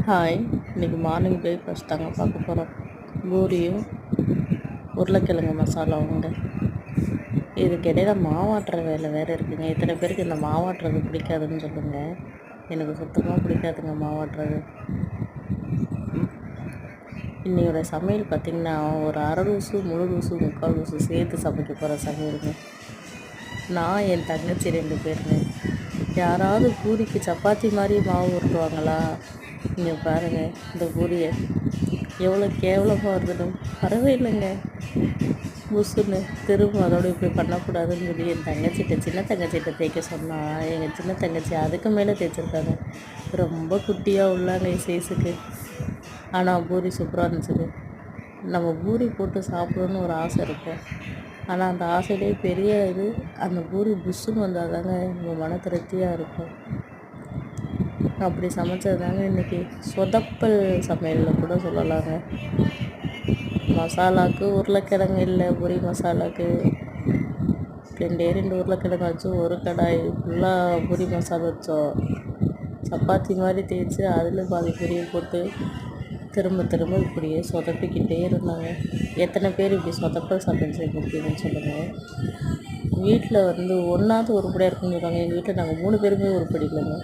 Hi, இன்றைக்கி morning breakfast தாங்க பார்க்க போகிறோம். பூரியும் உருளைக்கிழங்கு மசாலாவுங்க. இதுக்கு இடையில மாவாட்டுற வேலை வேறு இருக்குங்க. இத்தனை பேருக்கு இந்த மாவாட்டுறது பிடிக்காதுன்னு சொல்லுங்கள். எனக்கு சுத்தமாக பிடிக்காதுங்க மாவாட்டுறது. இன்னையோட சமையல் பார்த்திங்கன்னா ஒரு அரை லூசு, முழு லூசு, முக்கால் லூசு சேர்த்து சமைக்க போகிற சமையலுங்க. நான் என் தங்கச்சி 2 பேருங்க. யாராவது பூரிக்கு சப்பாத்தி மாதிரி மாவு உருட்டுவாங்களா? இங்கே பாருங்கள், இந்த பூரியை எவ்வளோ கேவலமாக வருதுன்னு. வரவே இல்லைங்க. புசுன்னு திரும்ப அதோடு இப்படி பண்ணக்கூடாதுன்னு சொல்லி என் சின்ன தங்கச்சிட்ட தேய்க்க சொன்னால் எங்கள் சின்ன தங்கச்சி அதுக்கு மேலே தேய்ச்சிருக்காங்க. ரொம்ப குட்டியாக உள்ளாங்க சைஸுக்கு. ஆனால் பூரி சூப்பராக இருந்துச்சுங்க. நம்ம பூரி போட்டு சாப்பிடணுன்னு ஒரு ஆசை இருக்கும். ஆனால் அந்த ஆசையிலே பெரிய அந்த பூரி புஷ்ஷுன்னு வந்தால் தாங்க நம்ம மன திருப்தியாக இருக்கும். அப்படி சமைச்சது தாங்க இன்றைக்கி சொதப்பல் சமையலில் கூட சொல்லலாங்க. மசாலாவுக்கு உருளைக்கிழங்கு இல்லை, பூரி மசாலாவுக்கு 2 உருளைக்கிழங்கு வச்சோம், ஒரு கடாய் ஃபுல்லாக பூரி மசாலா வச்சோம். சப்பாத்தி மாதிரி தேய்ச்சி அதில் பாதி பூரியை போட்டு திரும்ப திரும்ப இப்படியே சொதப்பிக்கிட்டே இருந்தாங்க. எத்தனை பேர் இப்படி சொதப்பல் சமையல் செய்ய முடியுதுன்னு சொல்லுங்கள். வீட்டில் ஒன்றாவது உருப்படியாக இருக்குன்னு சொல்லுவாங்க. எங்கள் வீட்டில் நாங்கள் 3 பேருமே உருப்படி இல்லைங்க.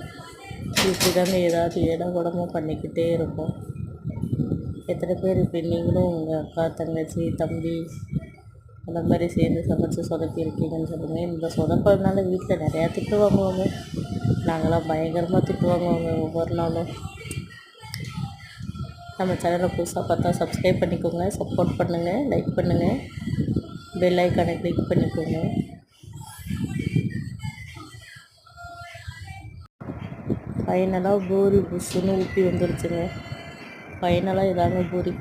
இப்படி தாங்க ஏதாவது இடகுடமாக பண்ணிக்கிட்டே இருப்போம். எத்தனை பேர் இப்படி நீங்களும் உங்கள் அக்கா, தங்கச்சி, தம்பி அந்த மாதிரி சேர்ந்து சமைச்சு சொதப்பி இருக்கீங்கன்னு சொல்லுங்கள். இந்த சொதப்பல்னால வீட்டில் நிறையா திட்டு வாங்குவாங்க. நாங்களாம் பயங்கரமாக திட்டு வாங்குவாங்க ஒவ்வொரு நாளும். நம்ம சேனலை புதுசாக பார்த்தா சப்ஸ்கிரைப் பண்ணிக்கோங்க, சப்போர்ட் பண்ணுங்கள், லைக் பண்ணுங்கள், பெல் ஐக்கானை கிளிக் பண்ணிக்கோங்க. ஃபைனலாக பூரி புஷ்ஷுன்னு ஊற்றி வந்துருச்சுங்க. ஃபைனலாக இதாங்க பூரி.